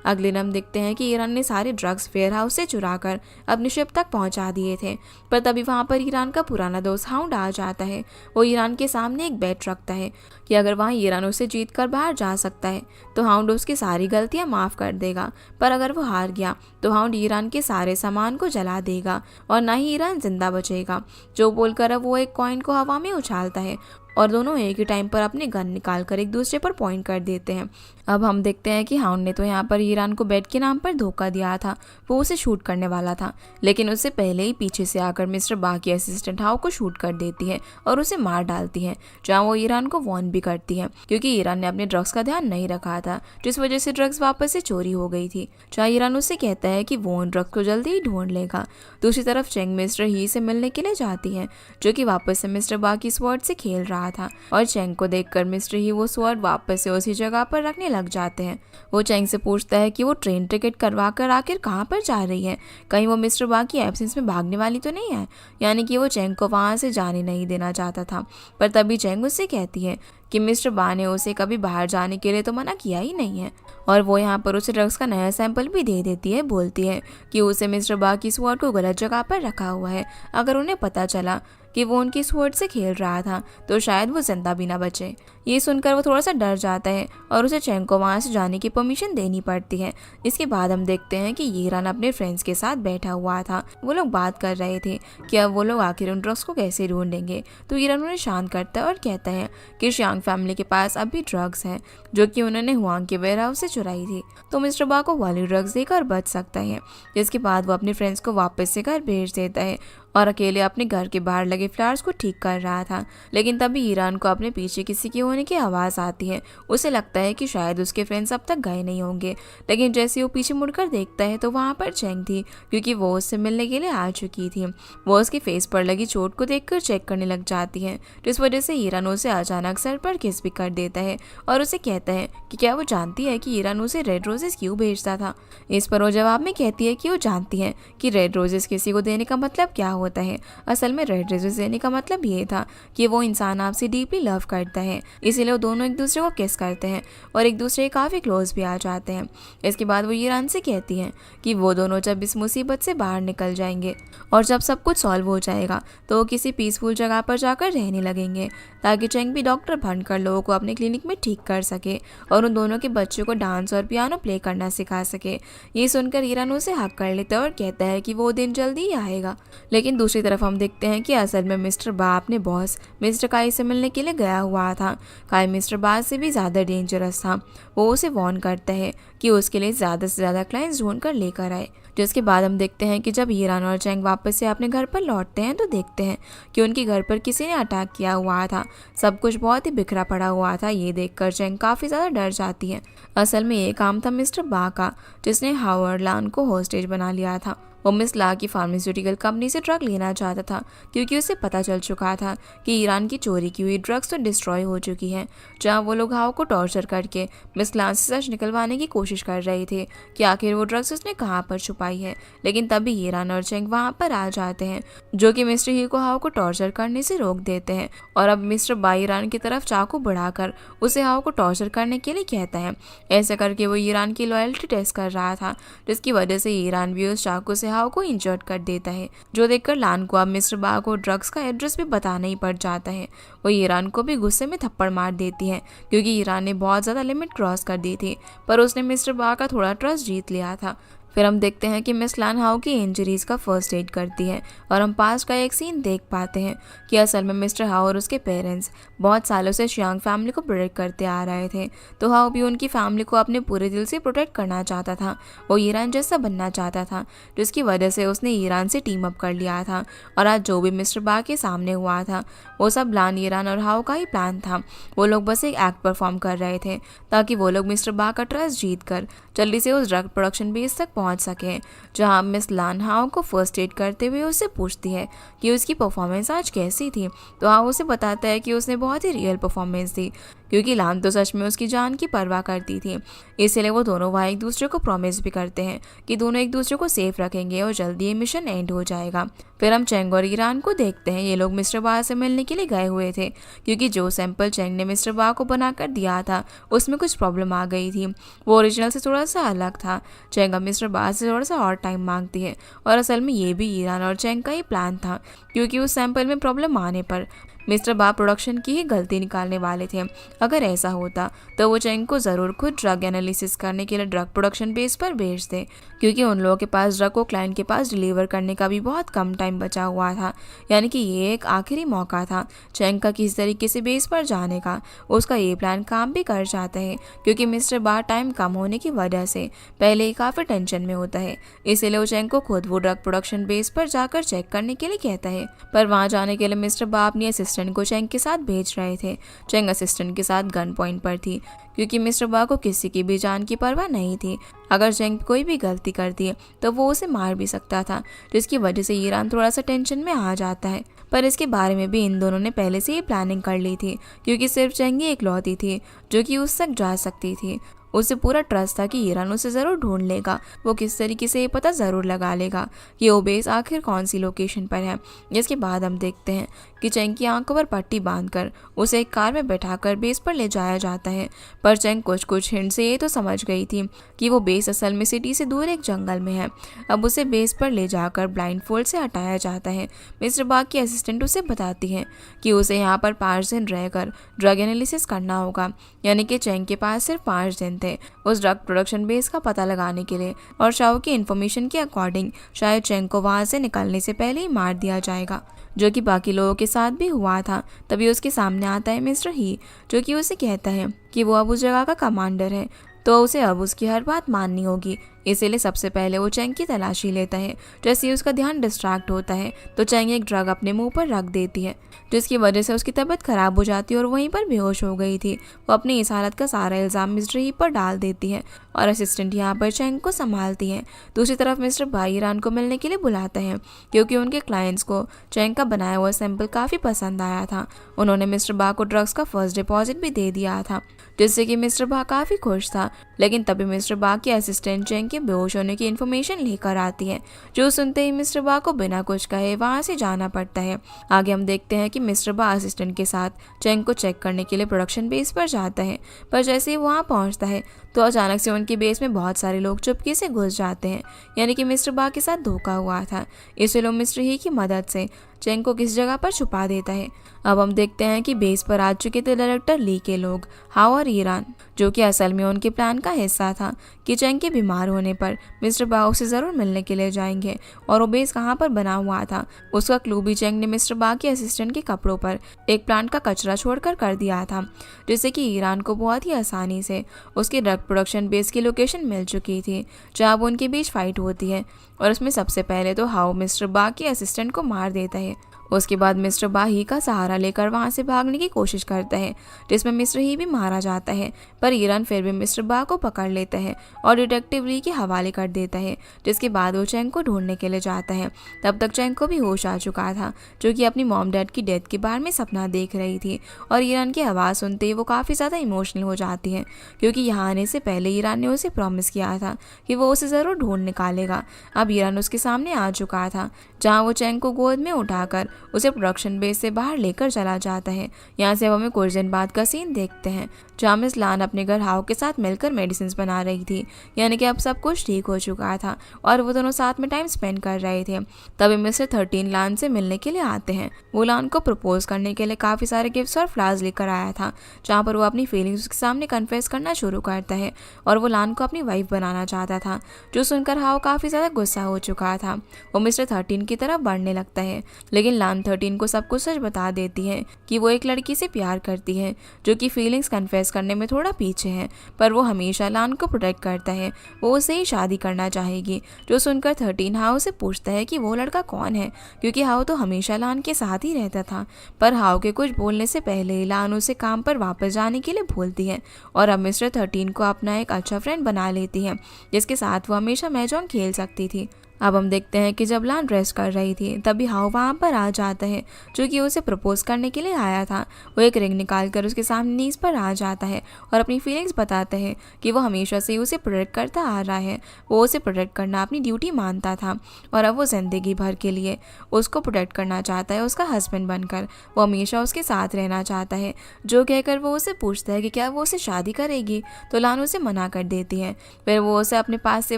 Speaker 1: अगले दिन हम देखते हैं कि ईरान ने सारे ड्रग्स वेयर हाउस से चुरा कर अपने शिप तक पहुंचा दिए थे। पर तभी वहां पर ईरान का पुराना दोस्त हाउंड आ जाता है। वो ईरान के सामने एक बेट रखता है कि अगर वहां ईरान उसे जीत कर बाहर जा सकता है तो हाउंड उसकी सारी गलतियां माफ कर देगा, पर अगर वो हार गया तो हाउंड ईरान के सारे सामान को जला देगा और ना ही ईरान जिंदा बचेगा। जो बोलकर अब वो एक कॉइन को हवा में उछालता है और दोनों एक ही टाइम पर अपने गन निकालकर एक दूसरे पर पॉइंट कर देते हैं। अब हम देखते हैं कि हाउंड ने तो यहाँ पर ईरान को बेट के नाम पर धोखा दिया था। वो उसे शूट करने वाला था, लेकिन उससे पहले ही पीछे से आकर मिस्टर बा की असिस्टेंट हाउ को शूट कर देती है और उसे मार डालती है, जहाँ वो ईरान को वॉर्न भी करती है क्योंकि ईरान ने अपने ड्रग्स का ध्यान नहीं रखा था, जिस वजह से ड्रग्स वापस से चोरी हो गई थी। जहाँ ईरान उससे कहता है कि वो उन ड्रग्स को जल्दी ही ढूंढ लेगा। दूसरी तरफ चेंग मिस्टर ही से मिलने के लिए जाती है, जो कि वापस से मिस्टर बा की स्वॉर्ड से खेल रहा था, और चेंग को देखकर मिस्टर ही वो स्वॉर्ड वापस से उसी जगह पर रखने लग जाते हैं। वो चेंग से पूछता है कि वो ट्रेन टिकट करवा कर आखिर कहाँ पर जा रही है, कहीं वो मिस्टर बा की एब्सेंस में भागने वाली तो नहीं है। यानी कि वो चेंग को वहाँ से जाने नहीं देना चाहता था। पर तभी चेंग उससे कहती है कि मिस्टर बा ने उसे कभी बाहर जाने के लिए तो मना किया ही नहीं है, और वो यहाँ पर उसे ड्रग्स का नया सैंपल भी दे देती है। बोलती है कि उसे मिस्टर बा की स्वॉर्ड को गलत जगह पर रखा हुआ है, अगर उन्हें पता चला कि वो उनकी स्वॉर्ड से खेल रहा था तो शायद वो जिंदा भी ना बचे। ये सुनकर वो थोड़ा सा डर जाता है और उसे चेंग को वहाँ से जाने की परमिशन देनी पड़ती है। इसके बाद हम देखते हैं कि ईरान अपने फ्रेंड्स के साथ बैठा हुआ था। वो लोग बात कर रहे थे कि अब वो लोग आखिर उन ड्रग्स को कैसे ढूंढेंगे। तो ईरान उन्हें शांत करता है और कहता है कि शियांग फैमिली के पास अब भी ड्रग्स हैं, जो कि उन्होंने हुआंग के वेयर हाउस से चुराई थी, तो मिस्टर बा को वाली ड्रग्स देकर बच सकता है। जिसके बाद वो अपने फ्रेंड्स को वापस से घर भेज देता है और अकेले अपने घर के बाहर लगे फ्लावर्स को ठीक कर रहा था। लेकिन तभी ईरान को अपने पीछे किसी के होने की आवाज़ आती है। उसे लगता है कि शायद उसके फ्रेंड्स अब तक गए नहीं होंगे, लेकिन जैसे वो पीछे मुड़कर देखता है तो वहाँ पर चेंग थी, क्योंकि वो उससे मिलने के लिए आ चुकी थी। वो उसके फेस पर लगी चोट को देखकर चेक करने लग जाती है, जिस वजह से ईरान उसे अचानक सर पर किस भी कर देता है और उसे कहता है कि क्या वो जानती है कि ईरान उसे रेड रोजेस क्यों भेजता था। इस पर वो जवाब में कहती है कि वो जानती है कि रेड रोजेस किसी को देने का मतलब क्या होता है। असल में रेड रोजेस देने का मतलब ये था कि वो इंसान आपसे डीपली लव करता है, इसीलिए वो दोनों एक दूसरे को किस करते हैं और एक दूसरे के काफ़ी क्लोज भी आ जाते हैं। इसके बाद वो ईरान से कहती हैं कि वो दोनों जब इस मुसीबत से बाहर निकल जाएंगे और जब सब कुछ सॉल्व हो जाएगा तो वो किसी पीसफुल जगह पर जाकर रहने लगेंगे, ताकि चेंग भी डॉक्टर बनकर लोगों को अपने क्लिनिक में ठीक कर सके और उन दोनों के बच्चों को डांस और पियानो प्ले करना सिखा सके। ये सुनकर ईरान उसे हक कर लेता है और कहता है कि वो दिन जल्दी ही आएगा। लेकिन दूसरी तरफ हम देखते हैं कि असल में मिस्टर बा अपने बॉस मिस्टर काई से मिलने के लिए गया हुआ था। काई मिस्टर बा से भी ज़्यादा डेंजरस था। वो उसे वार्न करता है कि उसके लिए ज़्यादा से ज़्यादा क्लाइंट्स ढूंढ कर लेकर आए। जिसके बाद हम देखते हैं कि जब ईरान और चेंग वापस से अपने घर पर लौटते हैं तो देखते हैं कि उनके घर पर किसी ने अटैक किया हुआ था। सब कुछ बहुत ही बिखरा पड़ा हुआ था। ये देखकर चेंग काफ़ी ज़्यादा डर जाती है। असल में ये काम था मिस्टर बा का, जिसने हावर्ड लान को होस्टेज बना लिया था। वो मिस ला की फार्मास्यूटिकल कंपनी से ड्रग लेना चाहता था, क्योंकि उसे पता चल चुका था कि ईरान की चोरी की हुई ड्रग्स तो डिस्ट्रॉय हो चुकी हैं। जहां वो लोग हाव को टॉर्चर करके मिस ला से सच निकलवाने की कोशिश कर रहे थे कि आखिर वो ड्रग्स उसने कहाँ पर छुपाई है। लेकिन तभी ईरान और चेंग वहाँ पर आ जाते हैं, जो कि मिस्टर ही को हाव को टॉर्चर करने से रोक देते हैं। और अब मिस्टर बा ईरान की तरफ चाकू बढ़ाकर उसे हाव को टॉर्चर करने के लिए कहता है। ऐसा करके वो ईरान की लॉयल्टी टेस्ट कर रहा था, जिसकी वजह से ईरान भी उस चाकू से हाव को इंजर्ड कर देता है, जो देखकर लान को अब मिस्टर बा को ड्रग्स का एड्रेस भी बताना ही पड़ जाता है। वो ईरान को भी गुस्से में थप्पड़ मार देती है, क्योंकि ईरान ने बहुत ज़्यादा लिमिट क्रॉस कर दी थी, पर उसने मिस्टर बा का थोड़ा ट्रस्ट जीत लिया था। फिर हम देखते हैं कि मिस लान हाउ की इंजरीज का फर्स्ट एड करती है और हम पास का एक सीन देख पाते हैं कि असल में मिस्टर हाउ और उसके पेरेंट्स बहुत सालों से शियांग फैमिली को प्रोटेक्ट करते आ रहे थे। तो हाउ भी उनकी फैमिली को अपने पूरे दिल से प्रोटेक्ट करना चाहता था। वो ईरान जैसा बनना चाहता था, जिसकी वजह से उसने ईरान से टीम अप कर लिया था। और आज जो भी मिस्टर बा के सामने हुआ था वो सब लान, ईरान और हाउ का ही प्लान था। वो लोग बस एक एक्ट परफॉर्म कर रहे थे ताकि वो लोग मिस्टर बा का ट्रस्ट जीत कर जल्दी से उस ड्रग प्रोडक्शन बेस तक पहुंच सके, जहां मिस लान हाओ को फर्स्ट एड करते हुए उससे पूछती है कि उसकी परफॉर्मेंस आज कैसी थी। तो हाओ उसे बताता है कि उसने बहुत ही रियल परफॉर्मेंस दी, क्योंकि लान तो सच में उसकी जान की परवाह करती थी। इसलिए वो दोनों वहाँ एक दूसरे को प्रॉमिस भी करते हैं कि दोनों एक दूसरे को सेफ रखेंगे और जल्दी ये मिशन एंड हो जाएगा। फिर हम चेंग और ईरान को देखते हैं। ये लोग मिस्टर बा से मिलने के लिए गए हुए थे, क्योंकि जो सैंपल चेंग ने मिस्टर बा को बनाकर दिया था उसमें कुछ प्रॉब्लम आ गई थी। वो ओरिजिनल से थोड़ा सा अलग था। चेंग अब मिस्टर बा से थोड़ा सा और टाइम मांगती है, और असल में ये भी ईरान और चेंग का ही प्लान था, क्योंकि उस सैंपल में प्रॉब्लम आने पर मिस्टर बा प्रोडक्शन की ही गलती निकालने वाले थे। अगर ऐसा होता तो वो चेंग को ज़रूर खुद ड्रग एनालिसिस करने के लिए ड्रग प्रोडक्शन बेस पर भेजते, क्योंकि उन लोगों के पास ड्रग को क्लाइंट के पास डिलीवर करने का भी बहुत कम टाइम बचा हुआ था। यानी कि ये एक आखिरी मौका था चेंग का किसी तरीके से बेस पर जाने का। उसका ये प्लान काम भी कर जाता है, क्योंकि मिस्टर बा टाइम कम होने की वजह से पहले ही काफ़ी टेंशन में होता है। इसीलिए वो चेंग को खुद वो ड्रग प्रोडक्शन बेस पर जाकर चेक करने के लिए कहता है। पर वहाँ जाने के लिए मिस्टर बा अपनी असिस्टेंट को चेंग के साथ भेज रहे थे। चेंग असिस्टेंट के साथ गन पॉइंट पर थी, क्योंकि मिस्टर बा को किसी की भी जान की परवाह नहीं थी। अगर चेंग कोई भी गलती करती है तो वो उसे मार भी सकता था, जिसकी वजह से ईरान थोड़ा सा टेंशन में आ जाता है। पर इसके बारे में भी इन दोनों ने पहले से ही प्लानिंग कर ली थी, क्योंकि सिर्फ चेंग ही इकलौती थी जो कि उस तक जा सकती थी। उसे पूरा ट्रस्ट था कि ईरान उसे ज़रूर ढूंढ लेगा। वो किस तरीके से ये पता ज़रूर लगा लेगा कि वो बेस आखिर कौन सी लोकेशन पर है। जिसके बाद हम देखते हैं कि चेंग की आंखों पर पट्टी बांधकर उसे एक कार में बैठाकर बेस पर ले जाया जाता है। पर चेंग कुछ हिंट से ये तो समझ गई थी कि वो बेस असल में सिटी से दूर एक जंगल में है। अब उसे बेस पर ले जाकर ब्लाइंड फोल्ड से हटाया जाता है। मिस्टर बाग की असिस्टेंट उसे बताती है कि उसे यहाँ पर 5 दिन रहकर ड्रग एनालिसिस करना होगा, यानी कि चेंग के पास सिर्फ 5 दिन थे उस ड्रग प्रोडक्शन बेस का पता लगाने के लिए। और शाओ की इन्फॉर्मेशन के अकॉर्डिंग शायद चेंग को वहां से निकलने से पहले ही मार दिया जाएगा, जो कि बाकी लोगों के साथ भी हुआ था। तभी उसके सामने आता है मिस्टर ही, जो कि उसे कहता है कि वो अब उस जगह का कमांडर है, तो उसे अब उसकी हर बात माननी होगी। इसीलिए सबसे पहले वो चेंग की तलाशी लेता है। जैसे ही उसका ध्यान डिस्ट्रैक्ट होता है तो चेंग एक ड्रग अपने मुंह पर रख देती है, जिसकी वजह से उसकी तबीयत खराब हो जाती है और वहीं पर बेहोश हो गई थी। वो अपनी इस हालत का सारा इल्ज़ाम मिस्टर ही पर डाल देती है, और असिस्टेंट यहाँ पर चेंग को संभालती है। दूसरी तरफ मिस्टर बा ईरान को मिलने के लिए बुलाता है, क्योंकि उनके क्लाइंट्स को चेंग का बनाया हुआ सैंपल काफ़ी पसंद आया था। उन्होंने मिस्टर बा को ड्रग्स का फर्स्ट डिपॉजिट भी दे दिया था, जिससे कि मिस्टर बा काफ़ी खुश था। लेकिन तभी मिस्टर बा की असिस्टेंट चेंग के बेहोश होने की इन्फॉर्मेशन लेकर आती है, जो सुनते ही मिस्टर बा को बिना कुछ कहे वहाँ से जाना पड़ता है। आगे हम देखते हैं कि मिस्टर बा असिस्टेंट के साथ चेंग को चेक करने के लिए प्रोडक्शन बेस पर जाता है। पर जैसे ही वहाँ पहुँचता है तो अचानक से उनके बेस में बहुत सारे लोग चुपके से घुस जाते हैं, यानी कि मिस्टर बा के साथ धोखा हुआ था। इसलिए लोग मिस्टर ही की मदद से चेंग को किस जगह पर छुपा देता है। अब हम देखते हैं कि बेस पर आ चुके थे डायरेक्टर ली के लोग, हाओ और ईरान, जो कि असल में उनके प्लान का हिस्सा था कि चेंग के बीमार होने पर मिस्टर बा उसे ज़रूर मिलने के लिए जाएंगे। और वो बेस कहाँ पर बना हुआ था उसका क्लू भी चेंग ने मिस्टर बा के असिस्टेंट के कपड़ों पर एक प्लांट का कचरा छोड़कर कर दिया था, जिससे कि ईरान को बहुत ही आसानी से उसके ड्रग प्रोडक्शन बेस की लोकेशन मिल चुकी थी, जहाँ वो उनके बीच फाइट होती है। और उसमें सबसे पहले तो हाओ मिस्टर बा के असिस्टेंट को मार देता है। उसके बाद मिस्टर बा ही का सहारा लेकर वहां से भागने की कोशिश करता है, जिसमें मिस्टर ही भी मारा जाता है। पर ईरान फिर भी मिस्टर बा को पकड़ लेता है और डिटेक्टिव ली के हवाले कर देता है, जिसके बाद वो चेंग को ढूंढने के लिए जाता है। तब तक चेंग को भी होश आ चुका था, जो कि अपनी मॉम डैड की डेथ के बारे में सपना देख रही थी। और ईरान की आवाज़ सुनते ही वो काफ़ी ज़्यादा इमोशनल हो जाती है, क्योंकि यहाँ आने से पहले ईरान ने उसे प्रॉमिस किया था कि वो उसे ज़रूर ढूंढ निकालेगा। अब ईरान उसके सामने आ चुका था, जहाँ वो चेंग को गोद में उठाकर उसे प्रोडक्शन बेस से बाहर लेकर चला जाता है। यहाँ से अब हमें कुछ दिन बाद का सीन देखते हैं, जहाँ मिस लान अपने घर हाओ के साथ मिलकर मेडिसिन बना रही थी, यानी कि अब सब कुछ ठीक हो चुका था और वो दोनों साथ में टाइम स्पेंड कर रहे थे। तभी मिस्टर 13 लान से मिलने के लिए आते हैं। वो लान को प्रपोज करने के लिए काफ़ी सारे गिफ्ट्स और फ्लावर्स लेकर आया था, जहाँ पर वो अपनी फीलिंग्स उसके सामने कन्फेस करना शुरू करता है और वो लान को अपनी वाइफ बनाना चाहता था, जो सुनकर हाओ काफ़ी ज़्यादा गुस्सा हो चुका था। वो मिस्टर 13 की तरफ बढ़ने लगता है, लेकिन लान 13 को सब कुछ सच बता देती है कि वो एक लड़की से प्यार करती है, जो कि फीलिंग्स कन्फेस इम्प्रेस करने में थोड़ा पीछे है, पर वो हमेशा लान को प्रोटेक्ट करता है। वो उससे ही शादी करना चाहेगी। जो सुनकर 13 हाउ से पूछता है कि वो लड़का कौन है, क्योंकि हाउ तो हमेशा लान के साथ ही रहता था। पर हाउ के कुछ बोलने से पहले ही लान उसे काम पर वापस जाने के लिए बोलती है और अब मिस्टर 13 को अपना एक अच्छा फ्रेंड बना लेती है, जिसके साथ वो हमेशा महजौन खेल सकती थी। अब हम देखते हैं कि जब लान रेस्ट कर रही थी तभी हाउ वहाँ पर आ जाता है, जो कि उसे प्रपोज करने के लिए आया था। वो एक रिंग निकाल कर उसके सामने नीज पर आ जाता है और अपनी फीलिंग्स बताता है कि वो हमेशा से उसे प्रोटेक्ट करता आ रहा है। वो उसे प्रोटेक्ट करना अपनी ड्यूटी मानता था और अब वो जिंदगी भर के लिए उसको प्रोटेक्ट करना चाहता है उसका हस्बैंड बनकर। वो हमेशा उसके साथ रहना चाहता है। जो कहकर वो उसे पूछता है कि क्या वो उसे शादी करेगी, तो लान उसे मना कर देती है। फिर वो उसे अपने पास से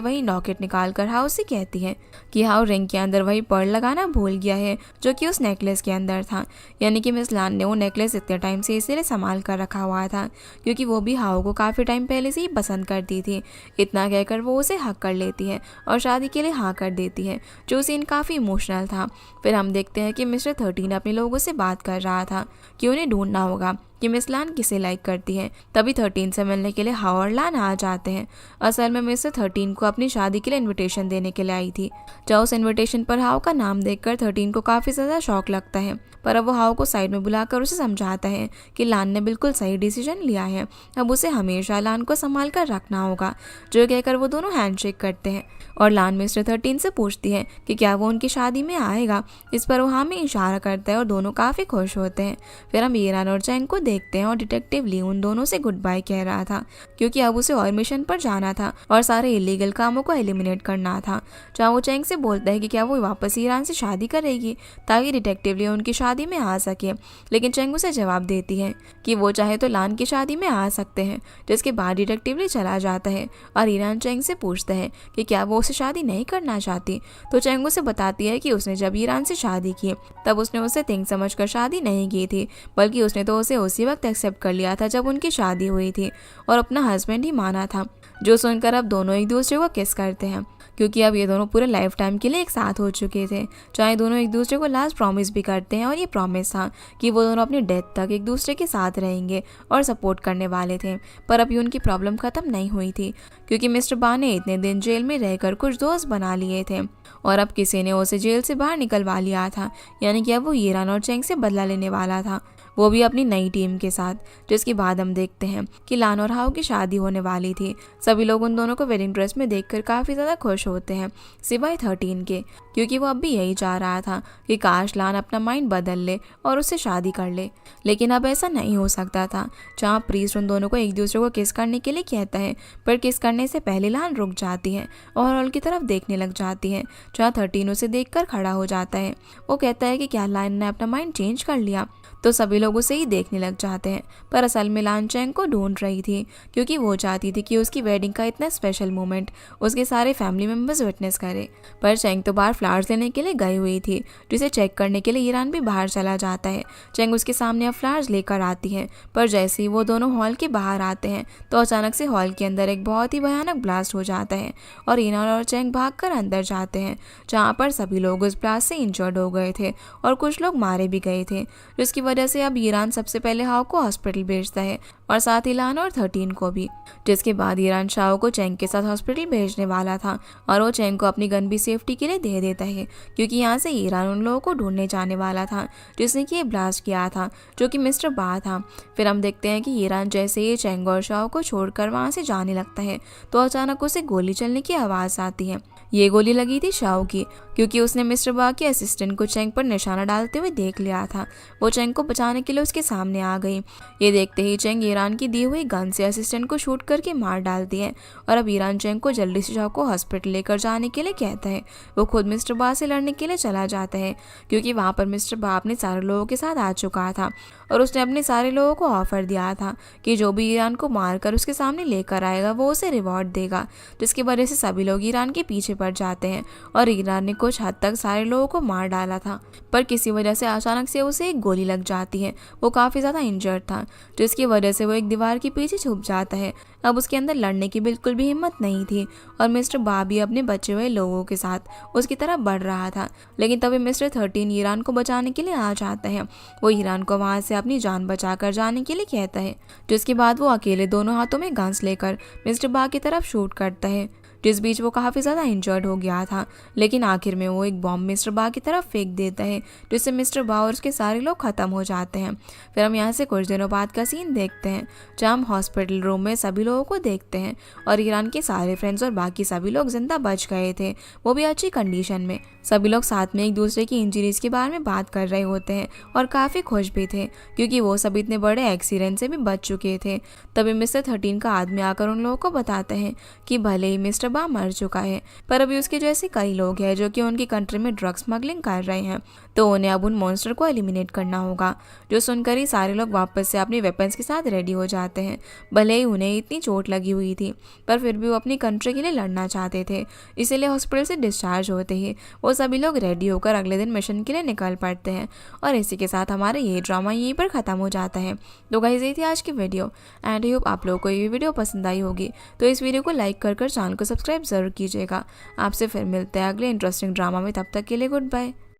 Speaker 1: वही लॉकेट निकाल कर हाउ से कहती है कि हाउ रिंग के अंदर वही पर्ल लगाना भूल गया है जो कि उस नेकलेस के अंदर था। यानी कि मिस लान ने वो नेकलेस इतने टाइम से इसीलिए संभाल कर रखा हुआ था क्योंकि वो भी हाउ को काफ़ी टाइम पहले से ही पसंद करती थी। इतना कहकर वो उसे हक कर लेती है और शादी के लिए हाँ कर देती है, जो सीन काफ़ी इमोशनल था। फिर हम देखते हैं कि मिस्टर 13 अपने लोगों से बात कर रहा था कि उन्हें ढूंढना होगा कि मिस लान किसे लाइक करती है। तभी 13 से मिलने के लिए हाउ और लान आ जाते हैं। असल में मिस्टर 13 को अपनी शादी के लिए इनविटेशन देने के लिए आई थी। जब उस इनविटेशन पर हाउ का नाम देखकर 13 को काफ़ी ज़्यादा शौक लगता है, पर अब वो हाउ को साइड में बुलाकर उसे समझाता है कि लान ने बिल्कुल सही डिसीजन लिया है। अब उसे हमेशा लान को संभाल कर रखना होगा। जो कहकर वो दोनों हैंडशेक करते हैं और लान मिस्टर 13 से पूछती है कि क्या वो उनकी शादी में आएगा। इस पर वो हाँ में इशारा करता है और दोनों काफ़ी खुश होते हैं। फिर हम ईरान और चैंग को देखते हैं और डिटेक्टिव ली उन दोनों से गुड बाय कह रहा था क्योंकि अब उसे और मिशन पर जाना था और सारे इलीगल कामों को एलिमिनेट करना था। जहाँ वो चैंग से बोलता है कि क्या वो वापस ईरान से शादी करेगी ताकि डिटेक्टिव ली उनकी शादी में आ सके, लेकिन चैंग उसे जवाब देती है कि वो चाहे तो लान की शादी में आ सकते हैं। जिसके बाद डिटेक्टिव ली चला जाता है और ईरान चैंग से पूछता है कि क्या वो उसे शादी नहीं करना चाहती, तो चैंग उसे बताती है कि उसने जब ईरान से शादी की तब उसने उसे थिंक समझ कर शादी नहीं की थी, बल्कि उसने तो उसे उसी वक्त एक्सेप्ट कर लिया था जब उनकी शादी हुई थी और अपना हस्बैंड ही माना था। जो सुनकर अब दोनों एक दूसरे को किस करते हैं क्योंकि अब ये दोनों पूरे लाइफ टाइम के लिए एक साथ हो चुके थे। चाहे दोनों एक दूसरे को लास्ट प्रॉमिस भी करते हैं और ये प्रॉमिस था कि वो दोनों अपनी डेथ तक एक दूसरे के साथ रहेंगे और सपोर्ट करने वाले थे। पर अभी उनकी प्रॉब्लम ख़त्म नहीं हुई थी क्योंकि मिस्टर बा ने इतने दिन जेल में रहकर कुछ दोस्त बना लिए थे और अब किसी ने उसे जेल से बाहर निकलवा लिया था। यानी कि अब वो ईरान और चैंग से बदला लेने वाला था, वो भी अपनी नई टीम के साथ। जिसके बाद हम देखते हैं कि लान और हाउ की शादी होने वाली थी। सभी लोग उन दोनों को वेडिंग ड्रेस में देखकर काफ़ी ज़्यादा खुश होते हैं, सिवाय 13 के, क्योंकि वो अब भी यही चाह रहा था कि काश लान अपना माइंड बदल ले और उससे शादी कर ले। लेकिन अब ऐसा नहीं हो सकता था। जहाँ प्रीस्ट उन दोनों को एक दूसरे को किस करने के लिए कहता है, पर किस करने से पहले लान रुक जाती है और हॉल की तरफ देखने लग जाती है। जहाँ 13 उसे देखकर खड़ा हो जाता है। वो कहता है कि क्या लान ने अपना माइंड चेंज कर लिया, तो सभी लोग उसे ही देखने लग जाते हैं। पर असल में लान चैंग को ढूंढ रही थी क्योंकि वो चाहती थी कि उसकी वेडिंग का इतना स्पेशल मोमेंट उसके सारे फैमिली मेम्बर्स विटनेस करे। पर चैंग तो बाहर फ्लावर्स लेने के लिए गई हुई थी, जिसे चेक करने के लिए ईरान भी बाहर चला जाता है। चैंग उसके सामने अब फ्लावर्स लेकर आती है, पर जैसे ही वो दोनों हॉल के बाहर आते हैं तो अचानक से हॉल के अंदर एक बहुत ही भयानक ब्लास्ट हो जाता है और ईरान और चैंग भागकर अंदर जाते हैं, जहाँ पर सभी लोग उस ब्लास्ट से इंजर्ड हो गए थे और कुछ लोग मारे भी गए थे। जिसकी वजह से अब ईरान सबसे पहले हाउ को हॉस्पिटल भेजता है और साथ ही लान और 13 को भी। जिसके बाद ईरान शाओ को चैंग के साथ हॉस्पिटल भेजने वाला था और वो चैंग को अपनी गन भी सेफ्टी के लिए दे देता है क्योंकि यहाँ से ईरान उन लोगों को ढूंढने जाने वाला था जिसने कि ये ब्लास्ट किया था, जो कि मिस्टर बा था। फिर हम देखते हैं कि ईरान जैसे ही चैंग और शाओ को छोड़कर वहाँ से जाने लगता है तो अचानक उसे गोली चलने की आवाज़ आती है। ये गोली लगी थी शाओ की क्योंकि उसने मिस्टर बा के असिस्टेंट को चैंग पर निशाना डालते हुए देख लिया था। वो चैंग को बचाने के लिए उसके सामने आ गई। ये देखते ही चैंग ईरान की दी हुई गन से असिस्टेंट को शूट करके मार डालती है और अब ईरान चैंग को जल्दी से शाओ को हॉस्पिटल लेकर जाने के लिए कहता है। वो खुद मिस्टर बा से लड़ने के लिए चला जाता है क्योंकि वहाँ पर मिस्टर बा अपने सारे लोगों के साथ आ चुका था और उसने अपने सारे लोगों को ऑफर दिया था कि जो भी ईरान को मारकर उसके सामने लेकर आएगा वो उसे रिवॉर्ड देगा। जिसकी वजह से सभी लोग ईरान के पीछे निपट जाते हैं और ईरान ने कुछ हद तक सारे लोगों को मार डाला था, पर किसी वजह से अचानक से उसे एक गोली लग जाती है। वो काफ़ी ज़्यादा इंजर्ड था, जिसकी वजह से वो एक दीवार के पीछे छुप जाता है। अब उसके अंदर लड़ने की बिल्कुल भी हिम्मत नहीं थी और मिस्टर बा भी अपने बचे हुए लोगों के साथ उसकी तरफ बढ़ रहा था। लेकिन तभी मिस्टर 13 ईरान को बचाने के लिए आ जाता है। वो ईरान को वहाँ से अपनी जान बचाकर जाने के लिए कहता है, जिसके बाद वो अकेले दोनों हाथों में गन्स लेकर मिस्टर बा की तरफ शूट करता है, जिस बीच वो काफ़ी ज़्यादा इंजर्ड हो गया था। लेकिन आखिर में वो एक बॉम्ब मिस्टर बा की तरफ फेंक देता है, जिससे मिस्टर बा और उसके सारे लोग ख़त्म हो जाते हैं। फिर हम यहाँ से कुछ दिनों बाद का सीन देखते हैं, जहाँ हम हॉस्पिटल रूम में सभी लोगों को देखते हैं और ईरान के सारे फ्रेंड्स और बाकी सभी लोग जिंदा बच गए थे, वो भी अच्छी कंडीशन में। सभी लोग साथ में एक दूसरे की इंजरीज के बारे में बात कर रहे होते हैं और काफ़ी खुश भी थे, क्योंकि वो सब इतने बड़े एक्सीडेंट से भी बच चुके थे। तभी मिस्टर 13 का आदमी आकर उन लोगों को बताते हैं कि भले ही मिस्टर बा मर चुका है, पर अभी उसके जैसे कई लोग हैं जो कि उनकी कंट्री में ड्रग स्मगलिंग कर रहे हैं, तो उन्हें अब उन मॉन्स्टर को एलिमिनेट करना होगा। जो सुनकर ही सारे लोग वापस से अपनी वेपन्स के साथ रेडी हो जाते हैं। भले ही उन्हें इतनी चोट लगी हुई थी, पर फिर भी वो अपनी कंट्री के लिए लड़ना चाहते थे। इसीलिए हॉस्पिटल से डिस्चार्ज होते ही वो सभी लोग रेडी होकर अगले दिन मिशन के लिए निकल पड़ते हैं। और इसी के साथ हमारा ये ड्रामा यहीं पर ख़त्म हो जाता है। तो गाइस, ये थी आज की वीडियो एंड आई होप आप लोगों को ये वीडियो पसंद आई होगी। तो इस वीडियो को लाइक कर चैनल को सब्सक्राइब ज़रूर कीजिएगा। आपसे फिर मिलते हैं अगले इंटरेस्टिंग ड्रामा में, तब तक के लिए गुड बाय।